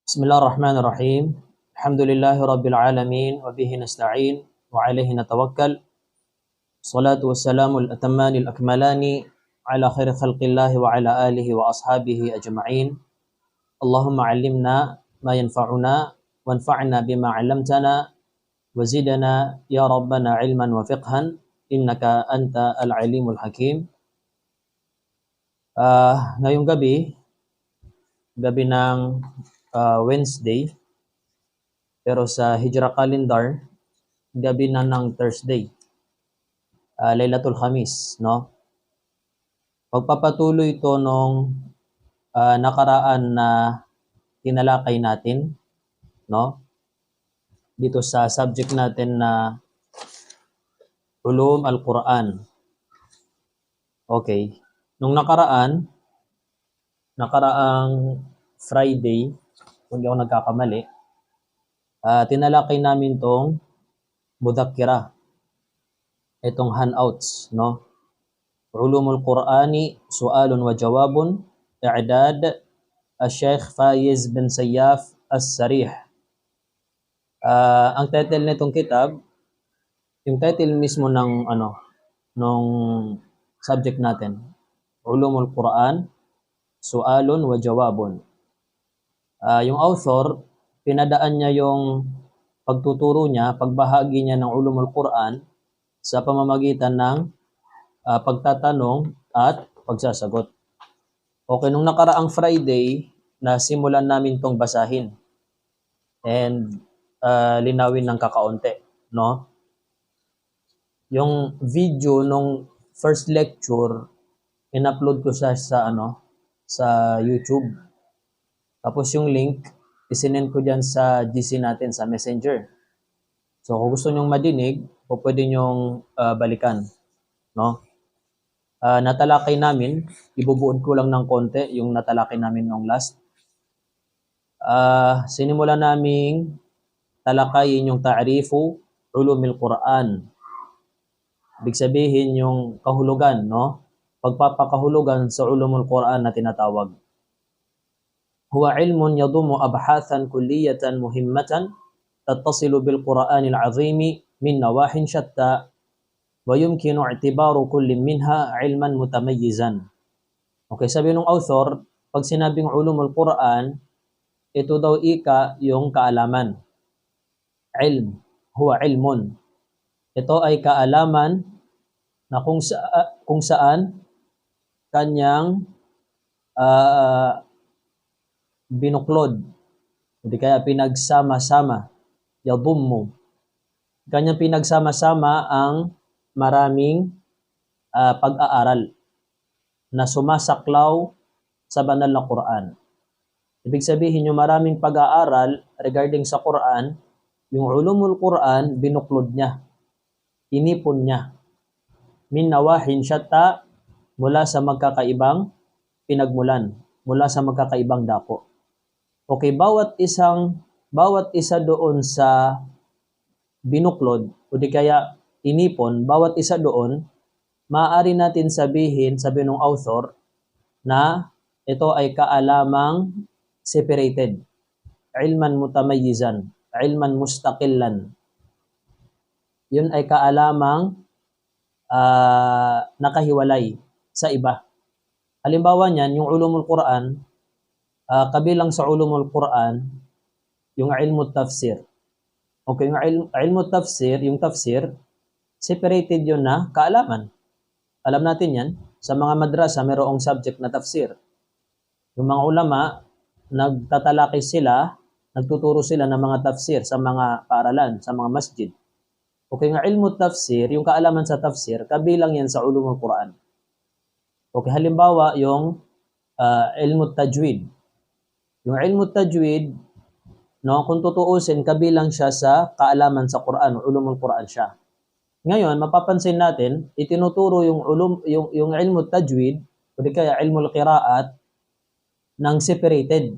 بسم الله الرحمن الرحيم. الحمد لله رب العالمين وبه نستعين وعليه نتوكل. الصلاة والسلام الأتمان الأكملان على خير خلق الله وعلى آله وأصحابه أجمعين. اللهم علمنا ما ينفعنا وانفعنا بما علمتنا وزدنا يا ربنا علما وفقها إنك أنت العليم الحكيم. Ngayong gabi ng Wednesday, pero sa Hijra calendar, gabi na ng Thursday, Laylatul Khamis, no? Pagpapatuloy ito nung nakaraan na tinalakay natin, no? Dito sa subject natin na Ulum al-Quran. Okay. Nung nakaraang Friday, kung di ako nagkakamali, tinalakay namin tong Mudhakkira, itong handouts, no? Ulumul Qur'ani, su'alun wa jawabun, i'dad Sheikh Faiz bin Sayyaf As-Sarih. Ang title nitong kitab, yung title mismo ng nung subject natin, Ulumul Quran, su'alun wa jawabun. Yung author, pinadaan niya yung pagtuturo niya, pagbahagi niya ng Ulumul Quran sa pamamagitan ng pagtatanong at pagsasagot. Okay, nung nakaraang Friday, nasimulan namin tong basahin and linawin ng kakaunti, no? Yung video nung first lecture, in-upload ko sa YouTube. Tapos yung link, isinend ko dyan sa GC natin sa Messenger. So kung gusto nyong madinig, pwede nyong balikan, no? Natalakay namin, ibubuod ko lang ng konti yung natalakay namin nung last. Sinimula naming talakayin yung ta'rifu ulumil Quran. Ibig sabihin yung kahulugan, no? Pagpapakahulugan sa ulumul Quran na tinatawag. Huwa ilmun yadumu abhathan kulliyatan muhimmatan tattasilu bil Quranil azimi min nawahin shatta wa yumkinu i'tibaru kullin minha ilman mutamayyizan. Okay, sabi ng author, pag sinabing ulumul Quran, ito daw yung kaalaman. Ilm, huwa ilmun. Ito ay kaalaman na kung saan kanyang binuklod, hindi kaya pinagsama-sama, yadummu. Kanyang pinagsama-sama ang maraming pag-aaral na sumasaklaw sa banal na Quran. Ibig sabihin yung maraming pag-aaral regarding sa Quran, yung ulumul Quran, binuklod niya, inipon niya, min nawahin shatta, mula sa magkakaibang pinagmulan, mula sa magkakaibang dako. Okay, bawat isa doon sa binuklod o di kaya inipon, bawat isa doon, maaari natin sabi ng author na ito ay kaalamang separated, ilman mutamayyizan, ilman mustaqillan. Yun ay kaalamang nakahiwalay sa iba. Halimbawa niyan, yung ulumul Quran, kabilang sa ulumul Quran, yung ilmu tafsir. Okay, yung ilmu tafsir, yung tafsir, separated yun na kaalaman. Alam natin yan, sa mga madrasa, mayroong subject na tafsir. Yung mga ulama, nagtatalakay sila, nagtuturo sila ng mga tafsir sa mga paaralan, sa mga masjid. Okay, yung ilmu tafsir, yung kaalaman sa tafsir, kabilang yan sa ulumul Quran. Okay, halimbawa, yung ilmu tajwid. Yung ilmu tajwid, no, kung tutuusin, kabilang siya sa kaalaman sa Quran, ulumul Quran siya. Ngayon, mapapansin natin, itinuturo yung ilmu tajwid, o di kaya ilmul qiraat, ng separated.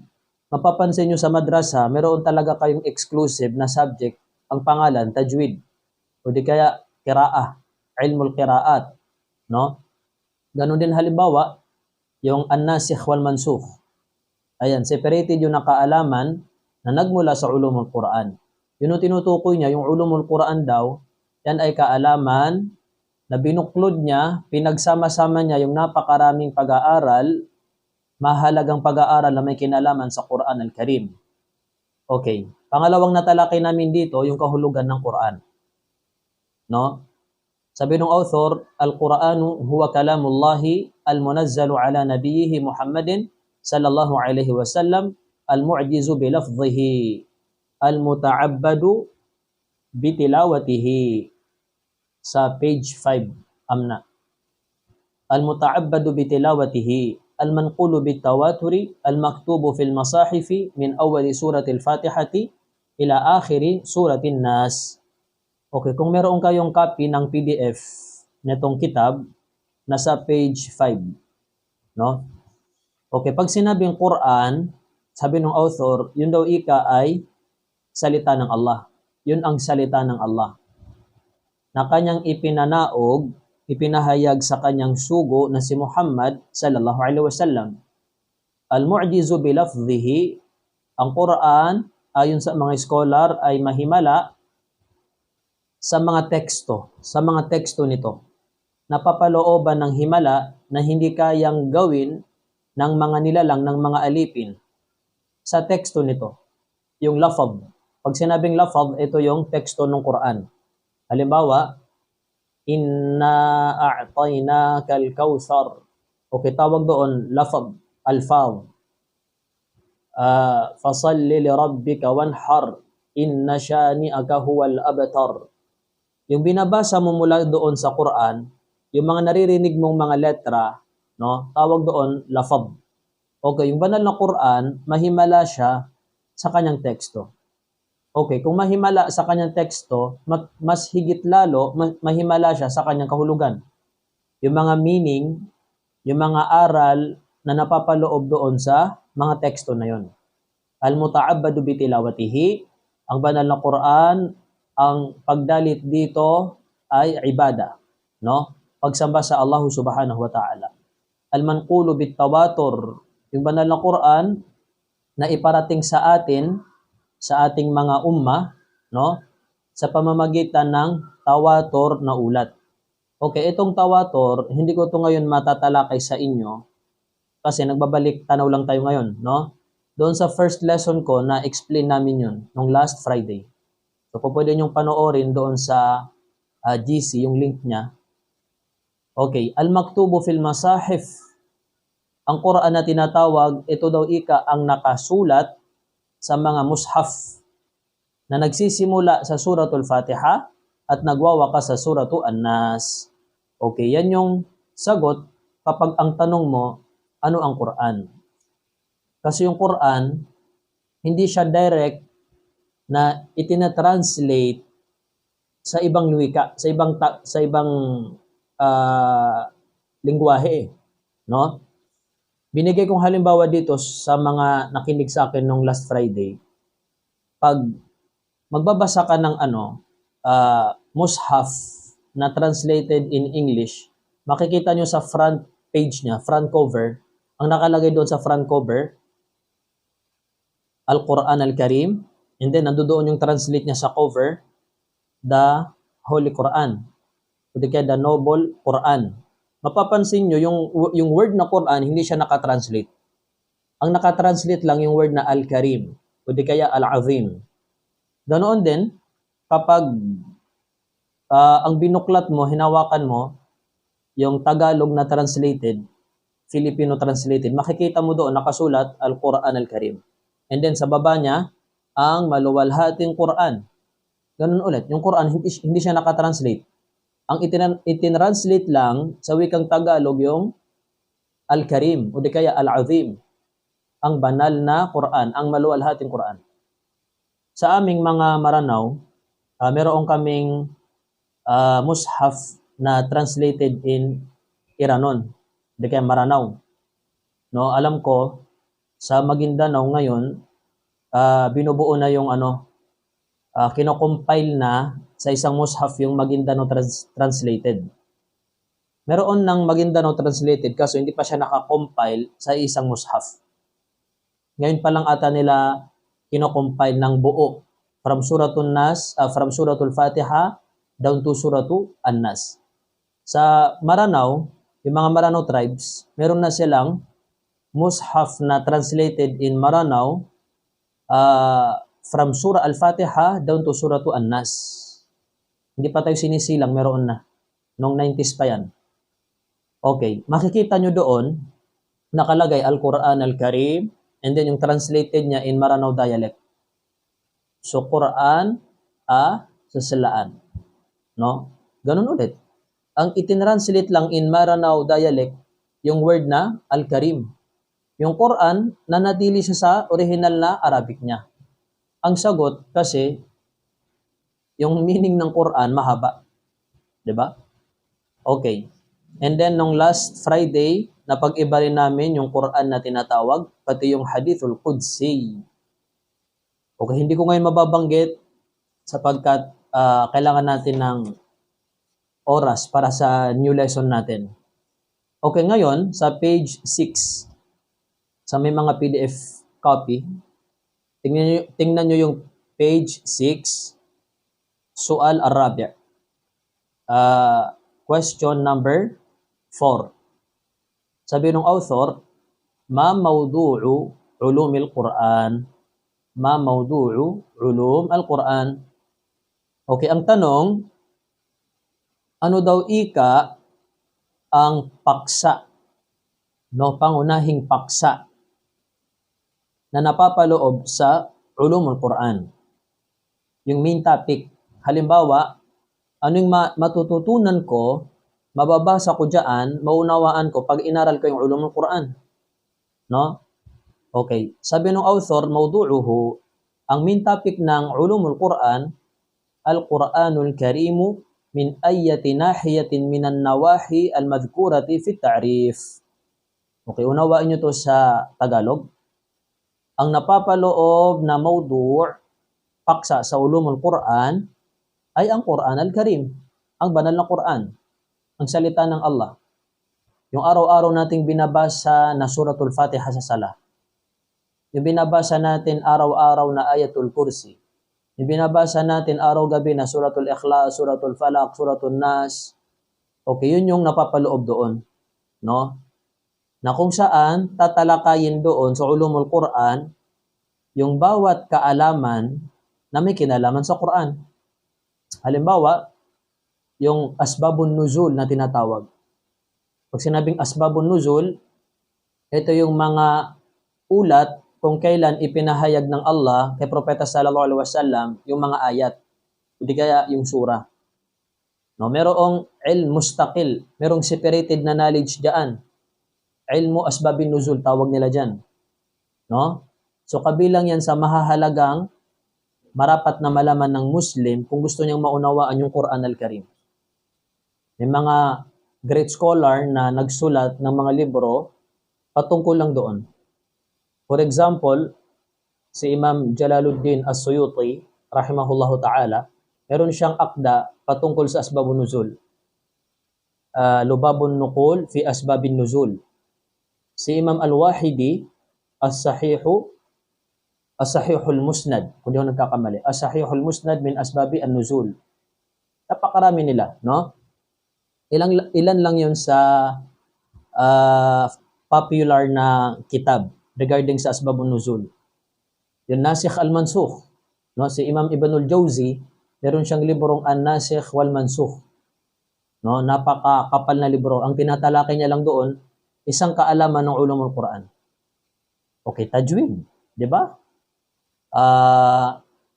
Mapapansin nyo sa madrasa, meron talaga kayong exclusive na subject, ang pangalan, tajwid, o di kaya qiraah, ilmul qiraat, no? Ganon din halimbawa, yung an-nasikh wal mansukh. Ayan, separated yung nakaalaman na nagmula sa ulumul Quran. Yun ang tinutukoy niya, yung ulumul Quran daw, yan ay kaalaman na binuklod niya, pinagsama-sama niya yung napakaraming pag-aaral, mahalagang pag-aaral na may kinalaman sa Quran al-Karim. Okay. Pangalawang natalakay namin dito, yung kahulugan ng Quran. No? Sabi ng author, Al-Quranu huwa kalamullahi al-munazzalu ala nabiyhi Muhammadin sallallahu alaihi wasallam al-mu'jizu bilafdhihi al-muta'abbadu bitilawatihi. Sa page 5, amna. Al-muta'abbadu bitilawatihi al-manqulu bitawaturi al-maktubu fil masahifi min awwali suratil Fatihati ila akhiri suratin Nas. Okay, kung meron kayong copy ng PDF nitong kitab, nasa page 5, no? Okay, pag sinabing Quran, sabi ng author, yun daw ay salita ng Allah. Yun ang salita ng Allah. Na kanyang ipinanaog, ipinahayag sa kanyang sugo na si Muhammad sallallahu alaihi wasallam. Al-mu'jizu bilafdhihi, ang Quran ayon sa mga scholar ay mahimala sa mga teksto nito. Napapalooban ng himala na hindi kayang gawin ng mga nilalang ng mga alipin sa teksto nito. Yung lafadh. Pag sinabing lafadh, ito yung teksto ng Quran. Halimbawa, inna a'tainaka al-kawthar. Okay, tawag doon lafadh, alfadh. Fasalli li rabbika wanhar, inna shani'aka huwal abtar. Yung binabasa mo mula doon sa Quran, yung mga naririnig mong mga letra, no, tawag doon lafadh. Okay, yung banal na Quran, mahimala siya sa kanyang teksto. Okay, kung mahimala sa kanyang teksto, mas higit lalo, mahimala siya sa kanyang kahulugan. Yung mga meaning, yung mga aral na napapaloob doon sa mga teksto na yon. Al-muta'abbadu bitilawatihi, ang banal na Quran, ang pagdalit dito ay ibada, no? Pagsamba sa Allah subhanahu wa ta'ala. Al-manqulu bitawatur, yung banal na Quran na iparating sa atin, sa ating mga ummah, no? Sa pamamagitan ng tawatur na ulat. Okay, itong tawatur, hindi ko ito ngayon matatalakay sa inyo kasi nagbabalik tanaw lang tayo ngayon, no? Doon sa first lesson ko na explain namin yun nung last Friday. So, pwede niyong panoorin doon sa GC, yung link niya. Okay, al-maktubu fil masahif. Ang Quran na tinatawag, ito daw ang nakasulat sa mga mushaf na nagsisimula sa suratul Fatiha at nagwawakas sa suratul An-Nas. Okay, yan yung sagot kapag ang tanong mo, ano ang Quran? Kasi yung Quran, hindi siya direct na itinatranslate sa ibang wika, sa ibang lingwahe, no? Binigay kong halimbawa dito sa mga nakinig sa akin nung last Friday. Pag magbabasa ka ng mushaf na translated in English, makikita nyo sa front page niya, front cover, ang nakalagay doon sa front cover, Al-Quran Al-Karim, and then nandoon yung translate niya sa cover, the Holy Quran, o the Noble Quran. Mapapansin nyo, yung word na Quran, hindi siya nakatranslate. Ang nakatranslate lang yung word na Al-Karim, o di kaya Al-Azim. Ganoon din, kapag ang binuklat mo, hinawakan mo, yung Tagalog na translated, Filipino translated, makikita mo doon nakasulat Al-Quran Al-Karim. And then sa baba niya, ang maluwalhating Quran. Ganun ulit, yung Quran hindi siya nakatranslate. Ang itinranslate lang sa wikang Tagalog yung Al-Karim o di kaya Al-Azim. Ang banal na Quran, ang maluwalhating Quran. Sa aming mga Maranao, meron kaming mushaf na translated in Iranon, di kaya Maranao. No, alam ko sa Maguindanao ngayon, binubuo na yung kinocompile na sa isang mushaf yung Maguindanao translated. Meron ng Maguindanao translated kaso hindi pa siya nakakompile sa isang mushaf. Ngayon pa lang ata nila kino-compile ng buo from Suratul Fatiha down to Suratul An-Nas. Sa Maranao, yung mga Maranao tribes, meron na silang mushaf na translated in Maranao from Surah Al-Fatiha down to Suratul An-Nas. Hindi pa tayo sinisilang, meron na. Noong 90s pa yan. Okay, makikita nyo doon, nakalagay Al-Quran Al-Karim, and then yung translated niya in Maranao dialect. So, Quran, sasalaan. No? Ganun ulit. Ang itinranslate lang in Maranao dialect, yung word na Al-Karim. Yung Quran, nanatili siya sa original na Arabic niya. Ang sagot, kasi, yung meaning ng Quran, mahaba. Diba? Okay. And then, nung last Friday, napag-iba rin namin yung Quran na tinatawag, pati yung Hadithul Qudsi. Okay, hindi ko ngayon mababanggit sapagkat kailangan natin ng oras para sa new lesson natin. Okay, ngayon, sa page 6, sa may mga PDF copy, tingnan nyo yung page 6, Su'al Ar-Rabi'. Question number 4. Sabi ng author, ma mawdu'u ulumil Quran? Ma mawdu'u ulum al-Quran? Okay, ang tanong, ano daw ika ang paksa, no, pangunahing paksa na napapaloob sa ulumul Quran? Yung main topic. Halimbawa, anong matututunan ko, mababasa ko diyan, maunawaan ko pag inaral ko yung ulumul Quran. No? Okay. Sabi ng author, mawdu'uhu, ang main topic ng ulumul Quran, Al-Quranul Karimu min ayyati nahiyatin minan nawahi al-madhkurati fi ta'rif. Okay, unawain nyo to sa Tagalog. Ang napapaloob na mawdu', paksa sa ulumul Quran, ay ang Quran al-Karim, ang banal na Quran, ang salita ng Allah. Yung araw-araw nating binabasa na Suratul Fatiha sa sala. Yung binabasa natin araw-araw na Ayatul Kursi. Yung binabasa natin araw-gabi na Suratul Ikhlas, Suratul Falaq, Suratul Nas. Okay, yun yung napapaloob doon. No? Na kung saan tatalakayin doon sa ulumul Quran yung bawat kaalaman na may kinalaman sa Quran. Halimbawa, yung asbabun nuzul na tinatawag. Pag sinabing asbabun nuzul, ito yung mga ulat kung kailan ipinahayag ng Allah kay Propeta sallallahu alaihi wasallam yung mga ayat. Hindi kaya yung surah. No, merong ilm mustaqil, merong separated na knowledge diyan. Ilmu asbabin nuzul tawag nila diyan. No? So kabilang yan sa mahahalagang marapat na malaman ng Muslim kung gusto niyang maunawaan yung Quran al-Karim. May mga great scholar na nagsulat ng mga libro patungkol lang doon. For example, si Imam Jalaluddin As-Suyuti, rahimahullahu ta'ala, meron siyang akda patungkol sa asbabun nuzul. Lubabun Nuqul fi asbabin nuzul. Si Imam Al-Wahidi, As-Sahihul Musnad, kung di ako nagkakamali, As-Sahihul Musnad min asbabi an-nuzul. Napakarami nila, no? Ilan lang yun sa popular na kitab regarding sa asbabun nuzul. Yung Nasikh al-Mansukh, no? Si Imam Ibnul Jawzi, meron siyang librong An-Nasikh wal-Mansukh. No? Napakakapal na libro. Ang tinatalakay niya lang doon, isang kaalaman ng ulumul Quran. Okay, tajwid, di ba?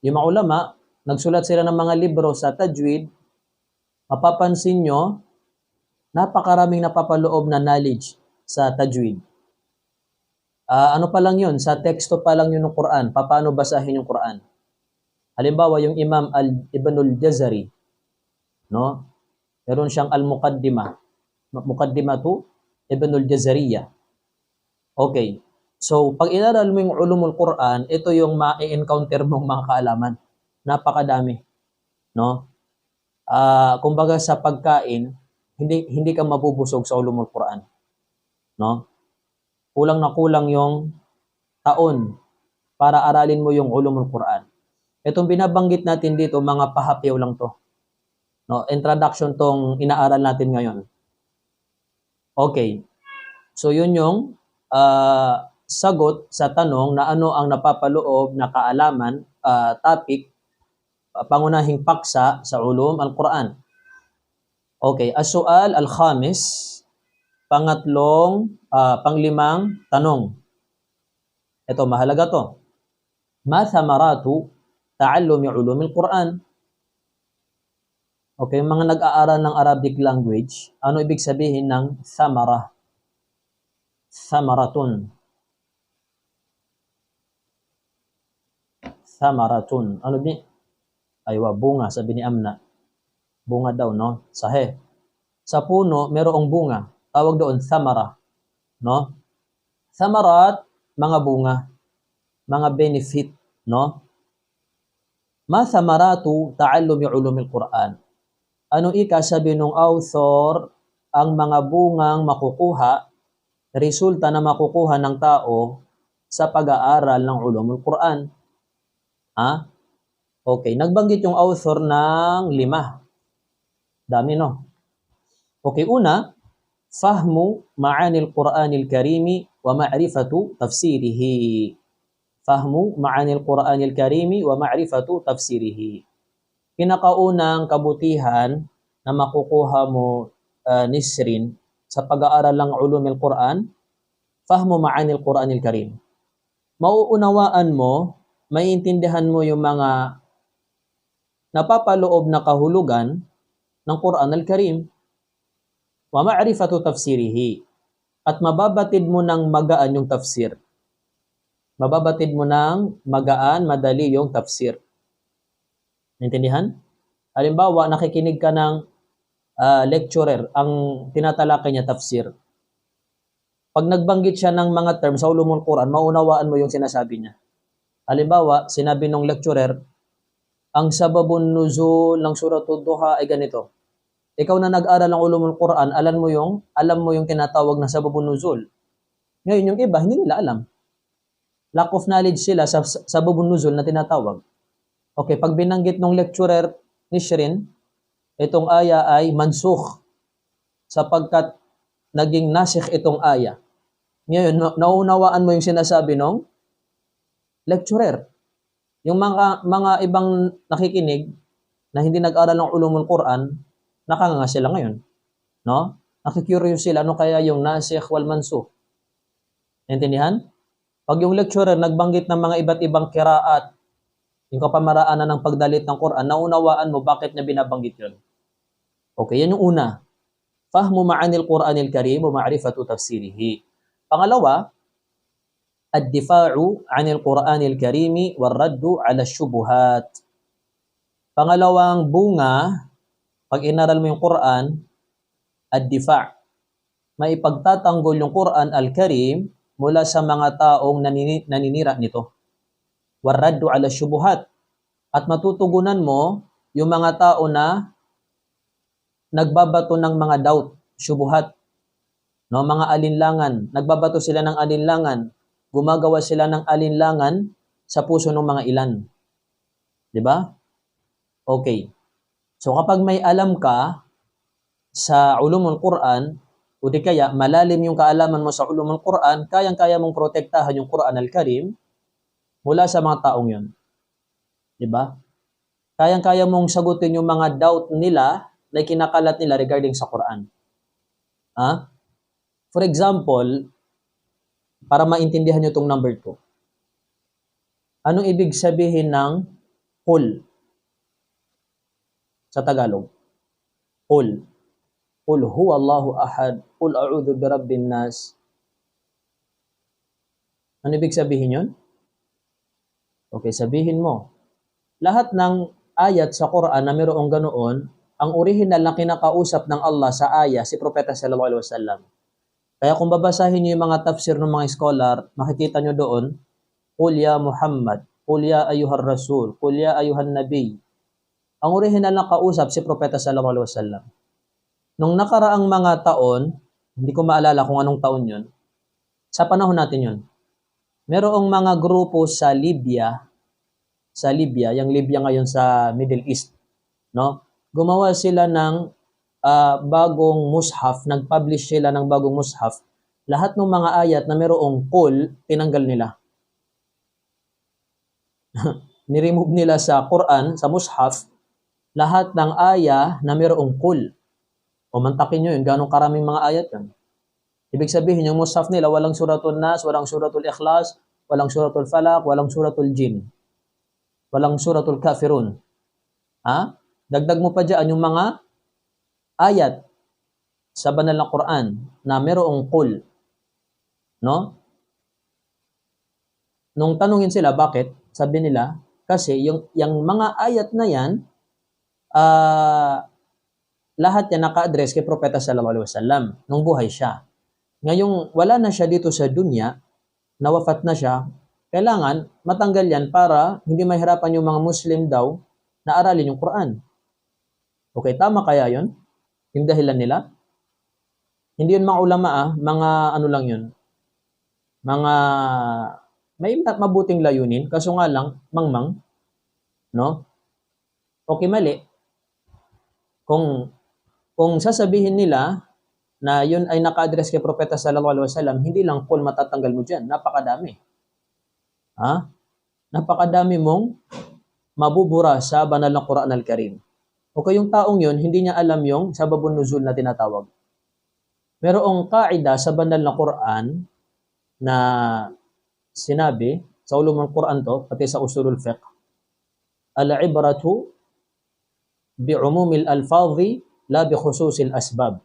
Yung mga ulama, nagsulat sila ng mga libro sa tajwid, mapapansin nyo, napakaraming napapaloob na knowledge sa tajwid. Ano pa lang yun? Sa teksto pa lang yun ng Quran. Paano basahin yung Quran? Halimbawa, yung Imam Ibnul Jazari, no? Meron siyang Al-Muqaddimah. Muqaddimatu Ibnul Jazariya. Okay. So, pag inaral mo yung ulumul Quran, ito yung ma-encounter mong mga kaalaman. Napakadami. No? Kumbaga sa pagkain, hindi ka mabubusog sa ulumul Quran. No? Kulang na kulang yung taon para aralin mo yung ulumul Quran. Itong binabanggit natin dito, mga pahapyaw lang to. No, introduction tong inaaral natin ngayon. Okay. So yun yung sagot sa tanong na ano ang napapaloob na kaalaman, topic, pangunahing paksa sa ulum al-Quran. Okay, as-su'al al-khamis, panglimang tanong. Ito, mahalaga to. Ma thamaratu ta'allumi ulumil Quran? Okay, mga nag-aaral ng Arabic language, ano ibig sabihin ng thamara? Thamaratun. Thamaratun. Ano bi? Aywa, bunga, sabi ni Amna. Bunga daw, no? Sahe. Sa puno, merong bunga. Tawag doon, thamara. No? Thamarat, mga bunga. Mga benefit, no? Ma thamaratu ta'allumi ulumil Quran? Ano sabi nung author ang mga bungang makukuha, resulta na makukuha ng tao sa pag-aaral ng ulumul Quran? Okay, nagbanggit yung author ng 5. Dami, no? Okay, una, fahmu ma'anil Quranil Karimi wa ma'rifatu tafsirihi. Fahmu ma'anil Quranil Karimi wa ma'rifatu tafsirihi. Pinakaunang kabutihan na makukuha mo, Nisrin, sa pag-aaral ng ulumil Quran, fahmu ma'anil Quranil Karim. Mauunawaan mo, maiintindihan mo yung mga napapaloob na kahulugan ng Quran al-Karim. Wa ma'rifatu tafsirihi. At mababatid mo ng magaan yung tafsir. Mababatid mo ng magaan, madali yung tafsir. Naintindihan? Halimbawa, nakikinig ka ng lecturer, ang tinatalakay niya tafsir. Pag nagbanggit siya ng mga terms sa ulumul Quran, maunawaan mo yung sinasabi niya. Halimbawa, sinabi ng lecturer, ang sababun nuzul ng suratul Duha ay ganito. Ikaw na nag-aral ng ulumul Quran, alam mo yung tinatawag na sababun nuzul. Ngayon, yung iba, hindi nila alam. Lack of knowledge sila sa sababun nuzul na tinatawag. Okay, pag binanggit ng lecturer ni Shirin, itong aya ay mansukh sapagkat naging nasikh itong aya. Ngayon, naunawaan mo yung sinasabi ng lecturer. Yung mga ibang nakikinig na hindi nag-aral ng ulumul Quran, nakanganga sila ngayon. No? Nakikurious sila, ano kaya yung nasikh wal mansukh? Naintindihan? Pag yung lecturer nagbanggit ng mga iba't ibang qiraat, yung kapamaraanan ng pagdalit ng Quran, naunawaan mo bakit niya binabanggit yun. Okay, yan yung una. Fahmu ma'anil Quranil Karim wa ma'rifatu tafsirihi. Pangalawa, ad-difa'u 'anil Quranil Karimi war raddu 'ala syubuhat. Pangalawang bunga, pag inaral mo yung Quran, ad-difa'. Maipagtatanggol yung Quran al-Karim mula sa mga taong naninira nito. Warraddu ala syubuhat. At matutugunan mo yung mga tao na nagbabato ng mga doubt, syubuhat. No, mga alinlangan. Nagbabato sila ng alinlangan. Gumagawa sila ng alinlangan sa puso ng mga ilan. 'Di ba? Okay. So kapag may alam ka sa ulumul Quran, o di kaya malalim yung kaalaman mo sa ulumul Quran, kayang-kaya mong protektahan yung Quran al-Karim mula sa mga taong yun. Diba? Kayang-kaya mong sagutin yung mga doubt nila na kinakalat nila regarding sa Quran. For example, para maintindihan nyo itong number 2. Anong ibig sabihin ng qul sa Tagalog? Qul. Qul huwa Allahu ahad. Qul a'udhu birabbin nas. Ano ibig sabihin yun? Okay, sabihin mo. Lahat ng ayat sa Quran na mayroong ganoon, ang original na kinakausap ng Allah sa aya, si Propeta sallallahu alaihi wasallam. Kaya kung babasahin niyo yung mga tafsir ng mga scholar, makikita niyo doon, Qul ya Muhammad, Qul ya ayyuhar rasul, Qul ya ayyuhan nabi. Ang original na kausap si Propeta sallallahu alaihi wasallam. Nung nakaraang mga taon, hindi ko maalala kung anong taon yun, sa panahon natin yun, Merong mga grupo sa Libya, yung Libya ngayon sa Middle East, no? Gumawa sila ng bagong mushaf, nag-publish sila ng bagong mushaf. Lahat ng mga ayat na merong qul, tinanggal nila. Niremove nila sa Quran, sa mushaf, lahat ng aya na merong qul. O mantakin nyo yun, ganong karaming mga ayat yan. Ibig sabihin, yung mushaf nila, walang suratul Nas, walang suratul Ikhlas, walang suratul Falaq, walang suratul Jin, walang suratul Kafirun. Ha? Dagdag mo pa dyan yung mga ayat sa banal na Quran na merong qul. No? Nung tanungin sila, bakit? Sabi nila, kasi yung mga ayat na yan, lahat yan naka-address kay Propeta sallallahu alaihi wasallam nung buhay siya. Ngayong wala na siya dito sa dunya, nawafat na siya, kailangan matanggal yan para hindi mahirapan yung mga Muslim daw na aralin yung Quran. Okay, tama kaya yun? Yung dahilan nila? Hindi yun mga ulama, mga ano lang yun. Mga may mabuting layunin, kaso nga lang, mangmang, no? Okay, mali. Kung sasabihin nila na yun ay naka-address kay Propeta sallallahu alaihi wasallam, hindi lang qul matatanggal mo dyan, napakadami. Ha? Napakadami mong mabubura sa banal na Quran al-Karim. Okay, yung taong yun, hindi niya alam yung sababun nuzul na tinatawag. Merong kaida sa banal na Quran na sinabi, sa ulumul Quran to, pati sa usulul fiqh, al-ibratu bi'umumil alfadhi la bi khususil asbab.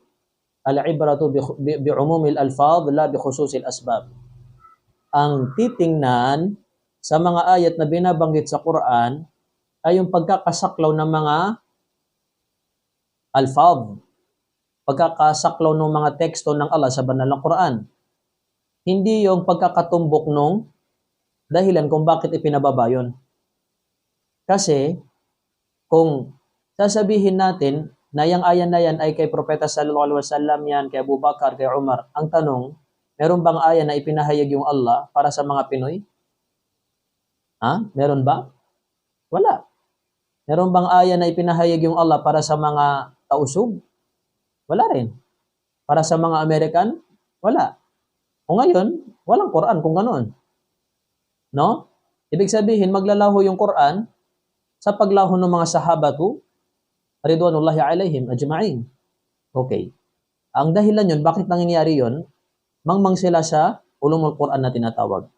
Al-ibratu bi'umumil alfadh la bi khususil asbab. Ang titingnan sa mga ayat na binabanggit sa Quran ay yung pagkakasaklaw ng mga alfadh, pagkakasaklaw ng mga teksto ng Allah sa banal na Quran. Hindi yung pagkakatumbok nung dahilan kung bakit ipinababa yun. Kasi kung sasabihin natin na yung ayan na yan ay kay Propeta sallallahu alaihi wasallam yan, kay Abu Bakar, kay Umar, ang tanong, meron bang ayan na ipinahayag yung Allah para sa mga Pinoy? Ha? Meron ba? Wala. Meron bang ayan na ipinahayag yung Allah para sa mga tausug? Wala rin. Para sa mga American? Wala. O ngayon, walang Quran kung ganoon. No? Ibig sabihin, maglalaho yung Quran sa paglaho ng mga sahabatu, ridwanullahi alaihim ajma'in. Okay. Ang dahilan yun, bakit nangyayari yun? Mangmang sila sa ulumul Quran na tinatawag.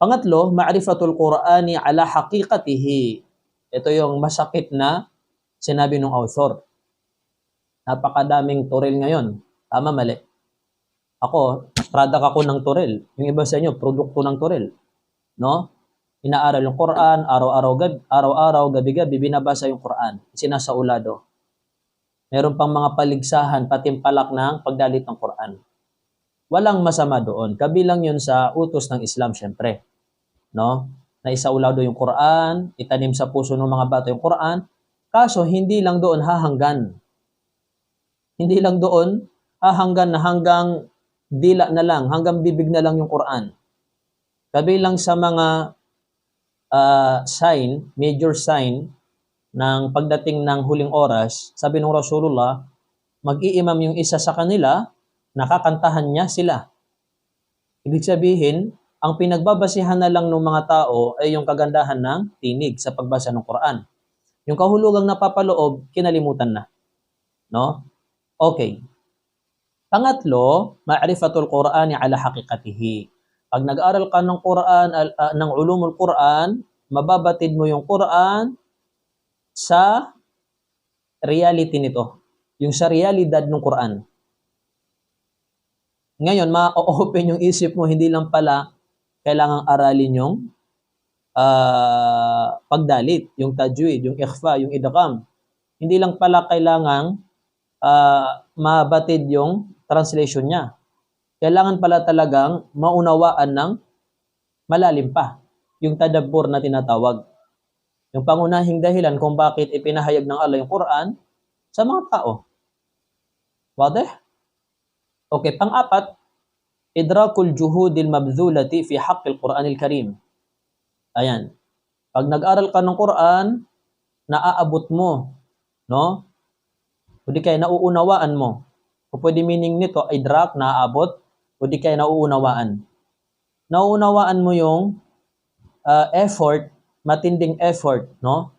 Pangatlo, ma'rifatul Qur'ani ala haqiqatihi. Ito yung masakit na sinabi ng author. Napakadaming turil ngayon. Tama, mali. Ako, product ako ng turil. Yung iba sa inyo, produkto ng turil. No? Inaaral yung Quran, araw-araw, gabi-gabi, binabasa yung Quran. Sinasaulado. Meron pang mga paligsahan, patimpalak ng pagdalit ng Quran. Walang masama doon. Kabilang yun sa utos ng Islam, syempre. No? Na isaulado yung Quran, itanim sa puso ng mga bata yung Quran. Kaso, hindi lang doon hahanggan. Hindi lang doon hahanggan na hanggang dila na lang, hanggang bibig na lang yung Quran. Kabilang sa mga sign, major sign ng pagdating ng huling oras, sabi ng Rasulullah, mag-iimam yung isa sa kanila, nakakantahan niya sila. Ibig sabihin, ang pinagbabasihan na lang ng mga tao ay yung kagandahan ng tinig sa pagbasa ng Quran. Yung kahulugang napapaloob, kinalimutan na. No? Okay. Pangatlo, ma'rifatul Qur'ani ala haqiqatihi. Pag nag-aral ka ng Quran, ng ulumul Quran, mababatid mo yung Quran sa reality nito. Yung sa realidad ng Quran. Ngayon, ma-open yung isip mo, hindi lang pala kailangang aralin yung pagdalit, yung tajwid, yung ikhfa, yung idgham. Hindi lang pala kailangang mabatid yung translation niya. Kailangan pala talagang maunawaan ng malalim pa yung tadabbur na tinatawag. Yung pangunahing dahilan kung bakit ipinahayag ng Allah yung Quran sa mga tao. Wadih? Okay, pang-apat, idrakul juhudil mabdhulati fi haqqil Qur'anil Karim. Ayan. Pag nag-aral ka ng Quran, naaabot mo, no? O di kaya nauunawaan mo. O pwede meaning nito, idrak, naaabot, o di kaya nauunawaan. Nauunawaan mo yung effort, matinding effort, no?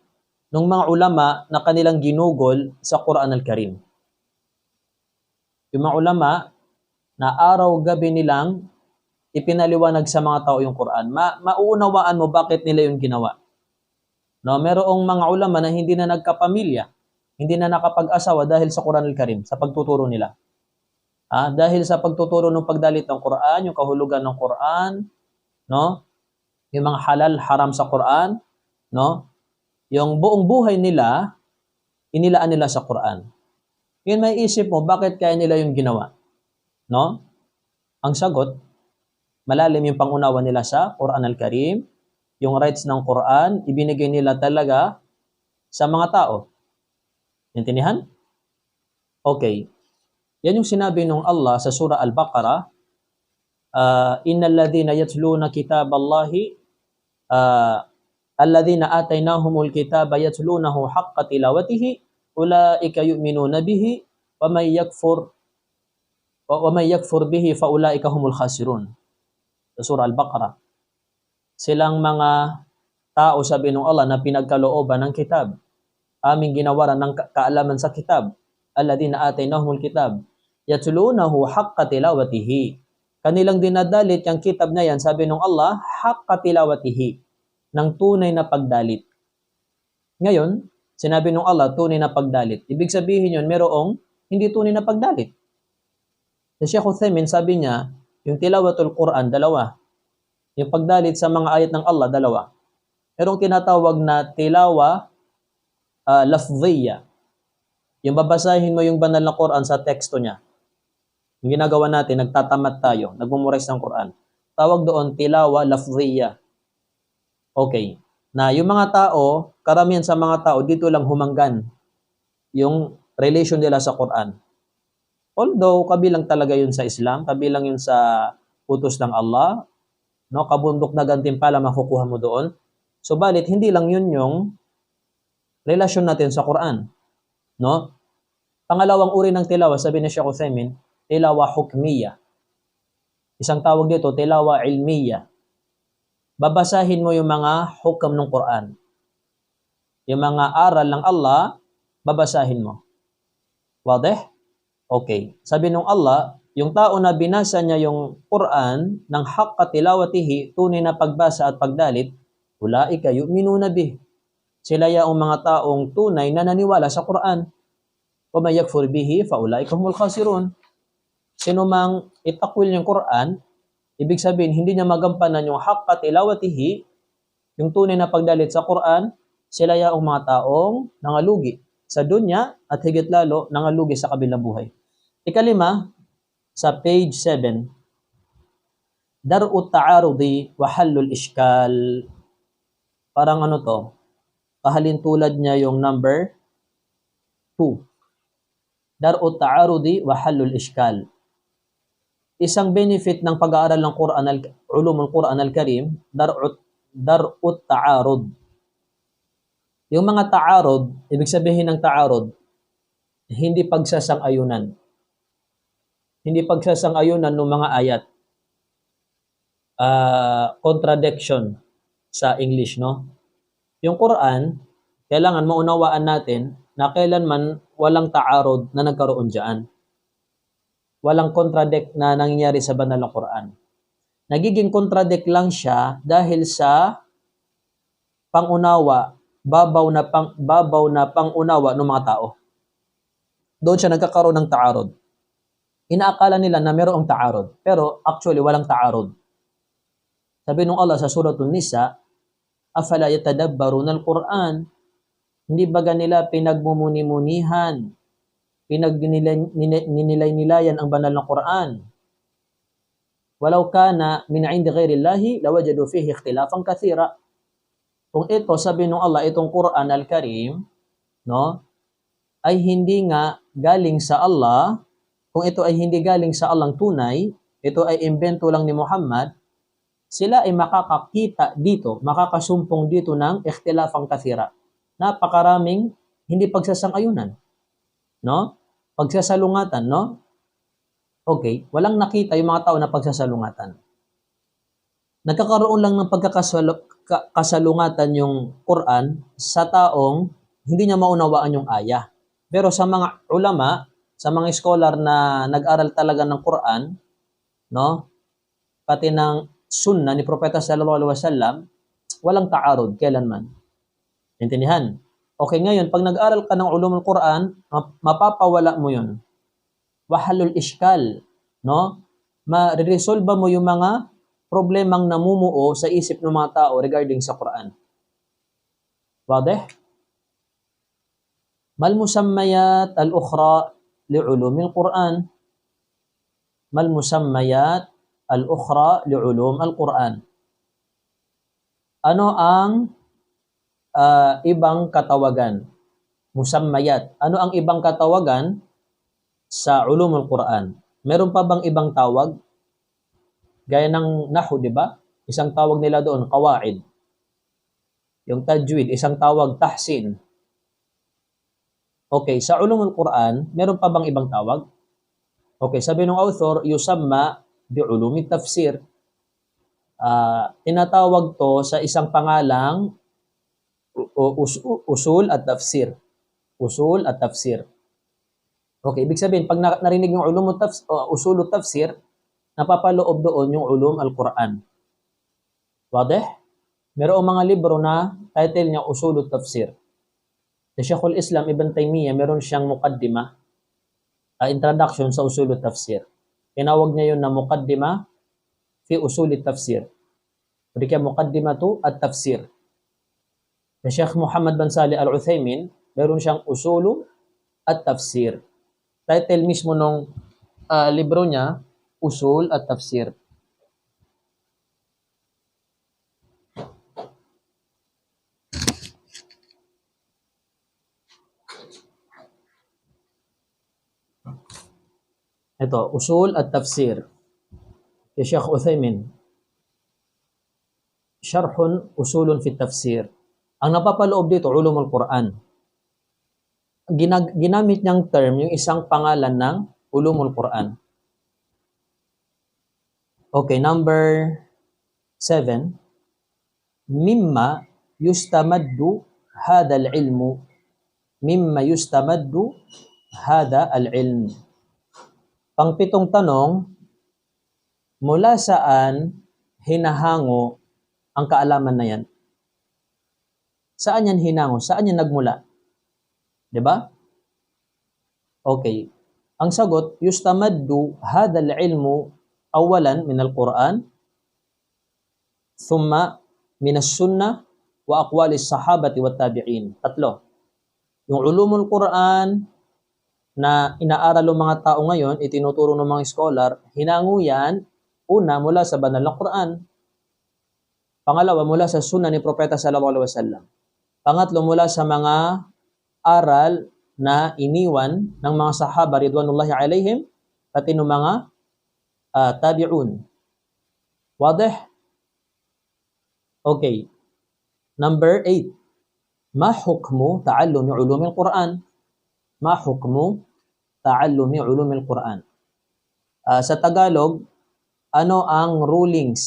Nung mga ulama na kanilang ginugol sa Quran al-Karim. Yung mga ulama na araw-gabi nilang ipinaliwanag sa mga tao yung Quran. Mauunawaan mo bakit nila yung ginawa. No, merong mga ulama na hindi na nagkapamilya, hindi na nakapag-asawa dahil sa Quran al-Karim, sa pagtuturo nila. Dahil sa pagtuturo ng pagdalit ng Quran, yung kahulugan ng Quran, no? Yung mga halal, haram sa Quran, no? Yung buong buhay nila, inilaan nila sa Quran. Yun may isip mo, bakit kaya nila yung ginawa? No? Ang sagot, malalim yung pangunawa nila sa Quran al-Karim, yung rights ng Quran, ibinigay nila talaga sa mga tao. Intindihan? Okay. Yan yung sinabi ng Allah sa surah Al-Baqarah, innal ladhina yatluna kitaballahi alladhina atainahumul kitaba yatlunahu haqqa tilawatihi ulaika yu'minuna bihi wa may yakfur bihi fa ulaika humul khasirun. Sa surah Al-Baqarah. Silang mga tao, sabi ng Allah, na pinagkalooban ng kitab. Aming ginawaran ng kaalaman sa kitab. Alladhina atainahumul kitab yatlunahu haqqa tilawatihi. Kanilang dinadalit yung kitab na yan, sabi ng Allah, haqqa tilawatihi, ng tunay na pagdalit. Ngayon, sinabi ng Allah, tunay na pagdalit. Ibig sabihin yun, merong hindi tunay na pagdalit. Si Sheikh Uthaymin, sabi niya, yung tilawatul Quran, dalawa. Yung pagdalit sa mga ayat ng Allah, dalawa. Merong tinatawag na tilawa lafdhiya. Yung babasahin mo yung banal na Quran sa teksto niya. Yung ginagawa natin, nagtatamat tayo, nagmumorize ng Quran. Tawag doon, tilawa lafdhiya. Okay. Na yung mga tao, karamihan sa mga tao, dito lang humanggan yung relation nila sa Quran. Although, kabilang talaga yun sa Islam, kabilang yun sa utos ng Allah, no, kabundok na gantimpala makukuha mo doon. Subalit, hindi lang yun yung relasyon natin sa Quran. No? Pangalawang uri ng tilawa, sabi ni Sheikh Uthaymin, tilawa hukmiya. Isang tawag dito, tilawa ilmiya. Babasahin mo yung mga hukam ng Quran. Yung mga aral ng Allah, babasahin mo. Wadih? Okay. Sabi nung Allah, yung tao na binasa niya yung Quran ng haqqa tilawatihi, tunay na pagbasa at pagdalit, ulaika yu'minuna bih. Sila yung mga taong tunay na naniwala sa Quran. Wa may yakfur bihi fa ulaika humul khasirun. Sino mang itakwil yung Quran, ibig sabihin hindi niya magampanan yung haqqa tilawatihi, yung tunay na pagdalit sa Quran, sila yung mga taong nangalugi sa dunya at higit lalo nangalugi sa kabilang buhay. Ikalima, sa page 7, Dar'u ta'arudi wa hallul ishkal. Parang ano to? Kahalintulad niya yung number 2. Dar'u ta'arudi wa hallul ishkal. Isang benefit ng pag-aaral ng ulumul Quran al-Karim, dar'u ta'arud. Yung mga ta'arud, ibig sabihin ng ta'arud, hindi pagsasang-ayunan. Hindi pagsasang-ayunan ng mga ayat. Contradiction sa English, no? Yung Quran, kailangan maunawaan natin na kailanman walang ta'arud na nagkaroon dyan. Walang contradict na nangyayari sa banal na Quran. Nagiging contradict lang siya dahil sa pangunawa, babaw na pangunawa ng mga tao. Doon siya nagkakaroon ng ta'arud. Inaakala nila na mayroong ta'arud, pero actually walang ta'arud. Sabi nung Allah sa suratul Nisa, afala yatadabbaruna al-Quran? Hindi ba ganila pinagmumuni-munihan, pinagninilay-nilayan ang banal na Quran? Walau kana min 'indi ghairillahi lawajadu fihi ikhtilafan katsira. Kung ito, sabi nung Allah, itong Quran al-Karim, no, ay hindi nga galing sa Allah, kung ito ay hindi galing sa Allahng tunay, ito ay imbento lang ni Muhammad, sila ay makakakita dito, makakasumpong dito ng ikhtilafang kathira. Napakaraming hindi pagsasang-ayunan, no? Pagsasalungatan, no? Okay, walang nakita yung mga tao na pagsasalungatan. Nagkakaroon lang ng pagkakasalungatan yung Quran sa taong hindi niya maunawaan yung ayah. Pero sa mga ulama, sa mga scholar na nag-aral talaga ng Quran, no? Pati ng sunnah ni Propeta sallallahu alaihi wasallam, walang ta'arud kailanman. Intindihan? Okay, ngayon, pag nag-aral ka ng ulumul Quran, mapapawala mo yun. Wahalul iskal, no? Ma-resolve mo yung mga problemang namumuo sa isip ng mga tao regarding sa Quran. Wadih? Mal musammayat al-ukhra li'ulumil Quran. Mal musammayat al-ukhra li'ulum al-Quran. Ano ang ibang katawagan? Musammayat. Ano ang ibang katawagan sa ulumul Quran? Meron pa bang ibang tawag? Gaya ng nahu, di ba? Isang tawag nila doon, qawaid. Yung tajwid, isang tawag, tahsin. Okay, sa ulumul Quran, meron pa bang ibang tawag? Okay, sabi ng author, yusamma bi'ulumi tafsir. Tinatawag to sa isang pangalang usul at tafsir. Usul at tafsir. Okay, ibig sabihin, pag narinig yung usul at tafsir, napapaloob doon yung ulum al-Quran. Wadih? Merong mga libro na title niya Usul at-Tafsir. Si Sheikhul Islam Ibn Taymiyyah, meron siyang muqaddimah, introduction sa Usul at-Tafsir. Tinawag niya yun na muqaddimah fi Usul at-Tafsir. Jadi kaya muqaddimatu at-Tafsir. Si Sheikh Muhammad bin Salih Al-Uthaymin, meron siyang Usul at-Tafsir. Title mismo nung libro niya, Usul at-Tafsir. Ito, Usul at-Tafsir. Si Sheikh Uthaymin. Syarhun usulun fi tafsir. Ang napapaloob dito, ulumul Quran. Ginamit niyang term yung isang pangalan ng ulumul Quran. Okay, number 7. Mimma yustamaddu hada al-ilmu. Mimma yustamaddu hada al-ilm. Pangpitong tanong, mula saan hinahango ang kaalaman na yan? Saan yan hinango? Saan yan nagmula? Diba? Okay. Ang sagot, yustamaddu hada al-ilmu awalan min al-Quran, thumma min as-sunnah wa aqwali as-sahabati wa tabi'in. Tatlo. Yung ulumul Quran na inaaral ng mga tao ngayon, itinuturo ng mga scholar, hinango yan, una, mula sa banal na Quran. Pangalawa, mula sa sunnah ni Propeta sallallahu alaihi wasallam. Pangatlo, mula sa mga aral na iniwan ng mga sahaba ridwanullahi alaihim, pati ng mga tabi'un. Wadih? Okay. Number 8. Ma hukmu ta'allumi ulumil Quran? Ma hukmu ta'allumi ulumil Quran? Sa Tagalog, ano ang rulings,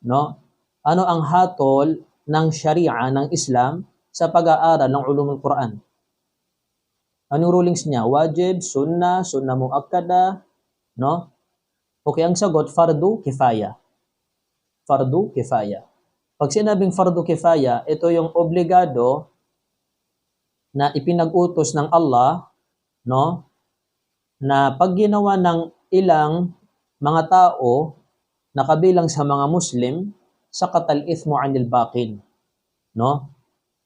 no? Ano ang hatol ng Sharia ng Islam sa pag-aaral ng ulumul Quran? Anong rulings niya? Wajib, sunnah, sunnah muakkada, no? Okay, ang sagot, fardu kifaya. Fardu kifaya. Pag sinabing fardu kifaya, ito yung obligado na ipinag-utos ng Allah, no? Na pag ginawa ng ilang mga tao na kabilang sa mga Muslim, saqat al-ithmu 'anil baqin, no?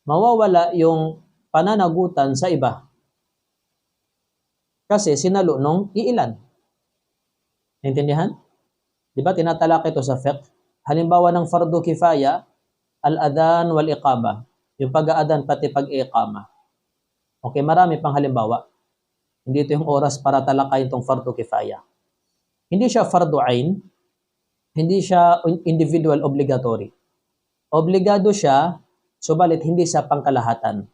Mawawala yung pananagutan sa iba. Kasi sinalo nung iilan. Naintindihan? Di ba tinatalak ito sa fiqh? Halimbawa ng fardu kifaya, al-adhan wal iqama. Yung pag-aadan pati pag-iqama. Okay, marami pang halimbawa. Hindi ito yung oras para talakayin itong fardu kifaya. Hindi siya fardu ain, hindi siya individual obligatory. Obligado siya, subalit hindi siya pangkalahatan,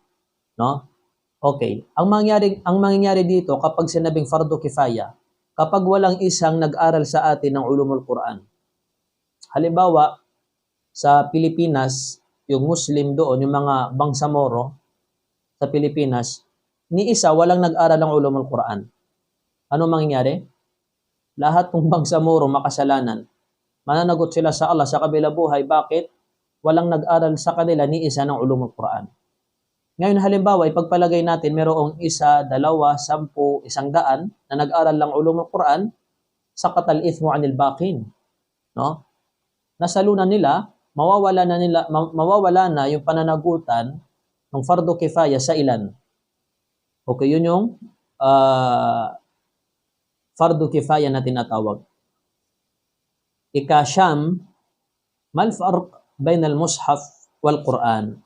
no? Okay. Ang mangyayari dito kapag sinabing fardu kifaya, kapag walang isang nag-aral sa atin ng ulumul Quran. Halimbawa, sa Pilipinas, yung Muslim doon, yung mga Bangsamoro sa Pilipinas, ni isa walang nag-aral ng ulumul Quran. Ano mangyayari? Lahat ng Bangsamoro makasalanan. Mananagot sila sa Allah sa kabila buhay. Bakit? Walang nag-aral sa kanila ni isa ng ulumul Quran. Ngayon halimbawa, ipagpalagay natin merong isa, dalawa, 10, 100 na nag-aral lang ulumul Quran, sakat al-ithmu anil baqin. No? Nasalunan nila, mawawala na yung pananagutan ng fardu kifaya sa ilan. Okay, yun yung fardu kifaya na tinatawag. Ika-Sham, mal farq bain al-mushaf wal Quran.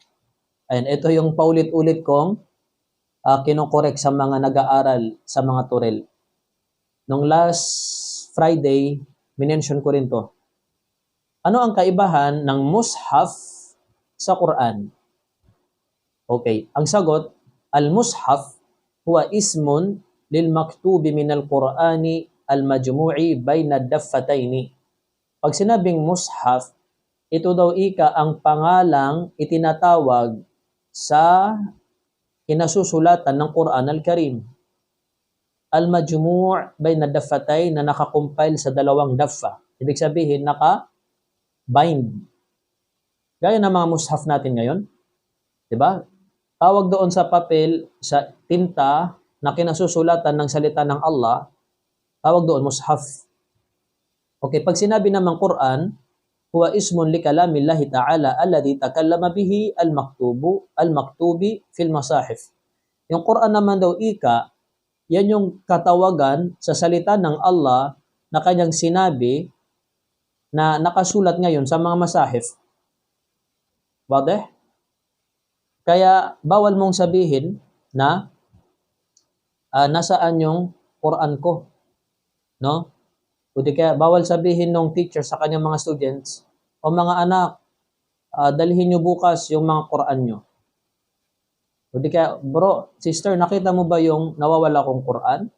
Ayan, ito yung paulit-ulit kong kinokorek sa mga nag-aaral sa mga turel. Nung last Friday, minention ko rin to. Ano ang kaibahan ng mushaf sa Quran? Okay, ang sagot, al-mushaf huwa ismun lil maktubi min al-Qurani al-majmu'i bayna ad-daffataini. Pag sinabing mushaf, ito daw ang pangalang itinatawag sa kinasusulatan ng Quran al-Karim. Al-majmu' bayna ad-daffatayn na nakakompile sa dalawang daffa. Ibig sabihin, naka-bind. Gaya ng mga mushaf natin ngayon. Diba? Tawag doon sa papel, sa tinta na kinasusulatan ng salita ng Allah, tawag doon mushaf. Okay, pag sinabi naman Quran, huwa ismun li kalamillahi ta'ala alladhi takallama bihi al-maktubi fil masahif. Yung Quran naman daw yan yung katawagan sa salita ng Allah na kanyang sinabi na nakasulat ngayon sa mga masahif. Wadih? Kaya bawal mong sabihin na nasaan yung Quran ko. No? O di kaya bawal sabihin ng teacher sa kanyang mga students, o mga anak, dalhin nyo bukas yung mga Quran nyo. O di kaya, bro, sister, nakita mo ba yung nawawala kong Quran?